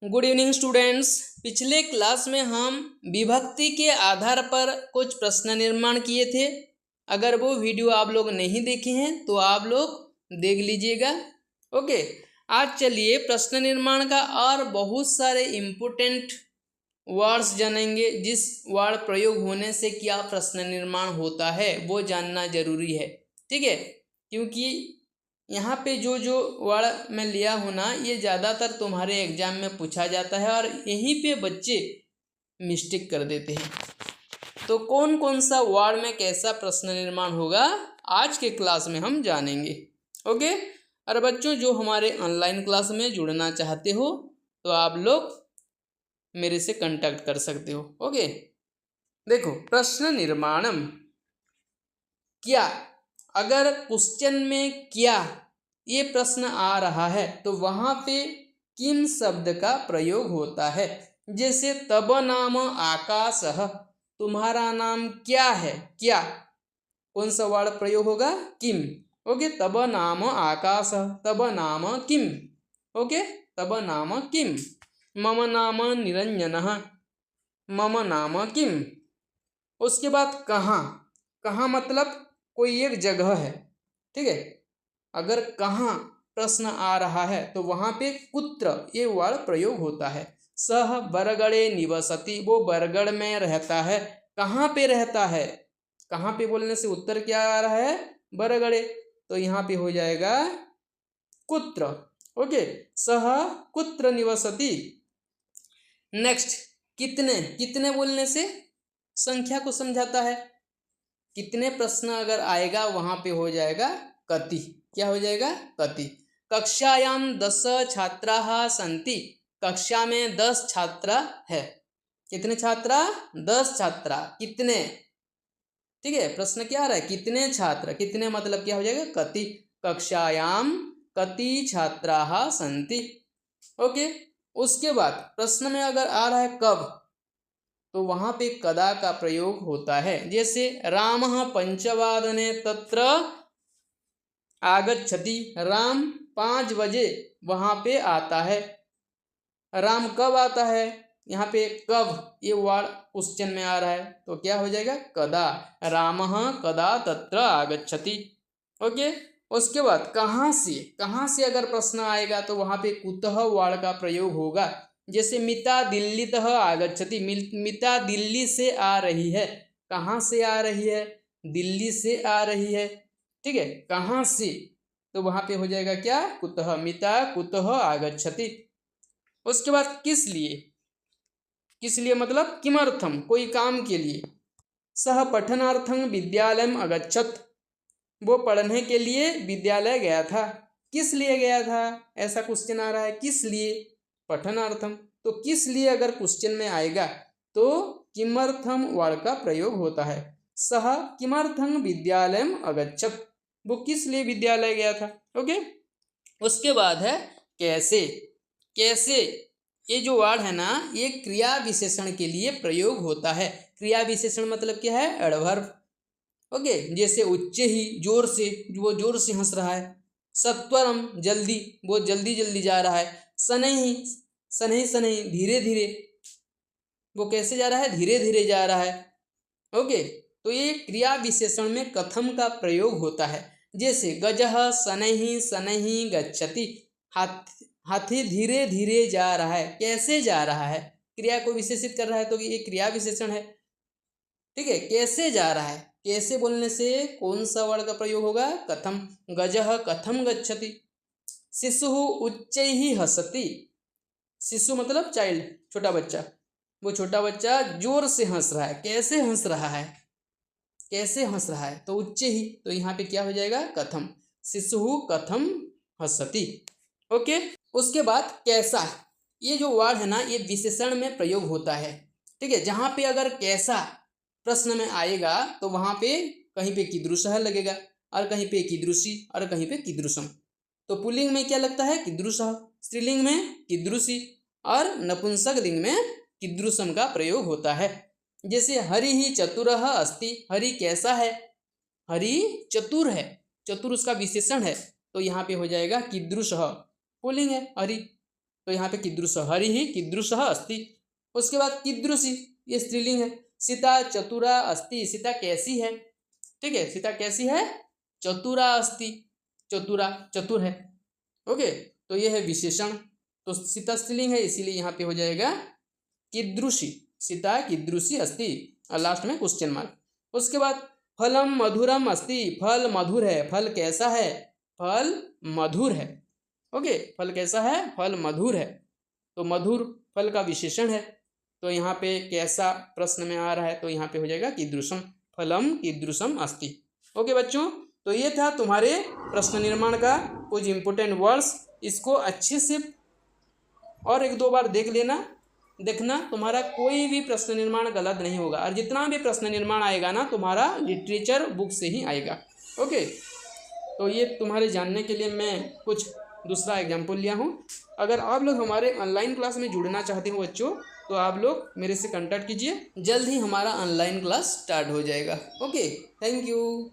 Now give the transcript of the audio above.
Good evening students. पिछले class में हम विभक्ति के आधार पर कुछ प्रश्न निर्माण किए थे। अगर वो वीडियो आप लोग नहीं देखे हैं तो आप लोग देख लीजिएगा। ओके, आज चलिए प्रश्न निर्माण का और बहुत सारे इम्पोर्टेंट वर्ड्स जानेंगे। जिस वर्ड प्रयोग होने से क्या प्रश्न निर्माण होता है वो जानना जरूरी है, ठीक है। क्योंकि यहाँ पे जो वर्ड मैं लिया हूँ ना, ये ज़्यादातर तुम्हारे एग्जाम में पूछा जाता है और यहीं पे बच्चे मिस्टेक कर देते हैं। तो कौन कौन सा वर्ड में कैसा प्रश्न निर्माण होगा आज के क्लास में हम जानेंगे। ओके, और बच्चों जो हमारे ऑनलाइन क्लास में जुड़ना चाहते हो तो आप लोग मेरे से कांटेक्ट कर सकते हो। ओके, देखो प्रश्न निर्माणम क्या, अगर क्वेश्चन में क्या ये प्रश्न आ रहा है तो वहाँ पे किम शब्द का प्रयोग होता है। जैसे तब नाम आकाशः, तुम्हारा नाम क्या है, क्या कौन सा वर्ड प्रयोग होगा, किम। ओके, तब नाम आकाशः, तब नाम किम। ओके, तब नाम किम। मम नाम निरंजनः, मम नाम किम। उसके बाद कहाँ, कहाँ मतलब कोई एक जगह है, ठीक है। अगर कहाँ प्रश्न आ रहा है तो वहाँ पे कुत्र ये वर्ड प्रयोग होता है। सह बरगड़े निवसति, वो बरगढ़ में रहता है। कहाँ पे रहता है, कहाँ पे बोलने से उत्तर क्या आ रहा है, बरगड़े, तो यहाँ पे हो जाएगा कुत्र। ओके, सह कुत्र निवसति। नेक्स्ट, कितने, कितने बोलने से संख्या को समझाता है। कितने प्रश्न अगर आएगा वहाँ पे हो जाएगा कति, क्या हो जाएगा, कति। कक्षायाम 10 छात्राः सन्ति, कक्षा में 10 छात्रा है। कितने छात्रा, 10 छात्रा। कितने, ठीक है, प्रश्न क्या आ रहा है, कितने छात्र, कितने मतलब क्या हो जाएगा, कति। कक्षायाम कति छात्राः सन्ति। ओके, उसके बाद प्रश्न में अगर आ रहा है कब, तो वहाँ पे कदा का प्रयोग होता है। जैसे रामः पंचवादने तत्र आगच्छति, राम 5 बजे वहाँ पे आता है। राम कब आता है, यहाँ पे कब ये वर्ड क्वेश्चन में आ रहा है तो क्या हो जाएगा, कदा। रामः कदा तत्र आगच्छति। ओके, उसके बाद कहाँ से, कहाँ से अगर प्रश्न आएगा तो वहाँ पे कुतः वर्ड का प्रयोग होगा। जैसे मिता दिल्लीतः आगच्छति, मिता दिल्ली से आ रही है। कहाँ से आ रही है, दिल्ली से आ रही है, ठीक है। कहाँ से, तो वहाँ पे हो जाएगा क्या, कुतः, मिता कुतः आगच्छति। उसके बाद किस लिए, किस लिए मतलब किमर्थम, कोई काम के लिए। सह पठनार्थं विद्यालयम अगच्छत, वो पढ़ने के लिए विद्यालय गया था। किस लिए गया था, ऐसा क्वेश्चन आ रहा है, किस लिए, पठनार्थम। तो किस लिए अगर क्वेश्चन में आएगा तो किमर्थम वर्ड का प्रयोग होता है। सह किमर्थं विद्यालयम अगच्छत, वो किस लिए विद्यालय गया था। ओके, उसके बाद है कैसे। कैसे ये जो वर्ड है ना, ये क्रिया विशेषण के लिए प्रयोग होता है। क्रिया विशेषण मतलब क्या है, एडवर्ब। ओके, जैसे उच्च ही, जोर से, वो जोर से हंस रहा है। सत्वरम जल्दी, वो जल्दी जल्दी जा रहा है। शनैः, शनैः शनैः धीरे धीरे, वो कैसे जा रहा है, धीरे धीरे जा रहा है। ओके, तो ये क्रिया विशेषण में कथम का प्रयोग होता है। जैसे गजः शनैः शनैः गच्छति, हाथी धीरे धीरे जा रहा है। कैसे जा रहा है, क्रिया को विशेषित कर रहा है तो ये क्रिया विशेषण है, ठीक है। कैसे जा रहा है, कैसे बोलने से कौन सा वर्ड का प्रयोग होगा, कथम। गजः कथम गच्छति। शिशुः उच्चैः हसति, शिशु मतलब चाइल्ड, छोटा बच्चा, वो छोटा बच्चा जोर से हंस रहा है। कैसे हंस रहा है, कैसे हंस रहा है, तो उच्च ही, तो यहाँ पे क्या हो जाएगा, कथम। शिशुः कथम हसति। ओके, उसके बाद कैसा, ये जो वर्ड है ना, ये विशेषण में प्रयोग होता है, ठीक है। जहाँ पे अगर कैसा प्रश्न में आएगा तो वहाँ पे कहीं पे कीदृशः लगेगा और कहीं पे कीदृशी और कहीं पे कीदृशम। तो पुल्लिंग में क्या लगता है, कीदृशः, स्त्रीलिंग में कीदृशी और नपुंसक लिंग में कीदृशम का प्रयोग होता है। जैसे हरि ही चतुरः अस्ति, हरि कैसा है, हरि चतुर है, चतुर उसका विशेषण है, तो यहाँ पे हो जाएगा कीदृशः, पुल्लिंग है हरि। तो यहाँ पे कीदृश हरिः कीदृशः अस्ति। उसके बाद कीदृशी, ये स्त्रीलिंग है। सीता चतुरा अस्ति, सीता कैसी है, ठीक है, सीता कैसी है, चतुरा अस्ति, चतुरा चतुर है। ओके, तो ये है विशेषण, तो सीता स्त्रीलिंग है इसीलिए यहाँ पे हो जाएगा कीदृशी, सीता कीदृशी अस्ति, और लास्ट में क्वेश्चन मार्क। उसके बाद फलम मधुरम अस्ति, फल मधुर है, फल कैसा है, फल मधुर है। ओके, फल कैसा है, फल मधुर है, तो मधुर फल का विशेषण है। तो यहाँ पे कैसा प्रश्न में आ रहा है, तो यहाँ पे हो जाएगा कीदृशम, फलम कीदृशम अस्ति। ओके बच्चों, तो ये था तुम्हारे प्रश्न निर्माण का कुछ इंपॉर्टेंट वर्ड्स, इसको अच्छे से और एक दो बार देख लेना, देखना तुम्हारा कोई भी प्रश्न निर्माण गलत नहीं होगा, और जितना भी प्रश्न निर्माण आएगा ना तुम्हारा लिटरेचर बुक से ही आएगा। ओके, तो ये तुम्हारे जानने के लिए मैं कुछ दूसरा एग्जाम्पल लिया हूँ। अगर आप लोग हमारे ऑनलाइन क्लास में जुड़ना चाहते हो बच्चों, तो आप लोग मेरे से कांटेक्ट कीजिए, जल्द ही हमारा ऑनलाइन क्लास स्टार्ट हो जाएगा। Okay, thank you.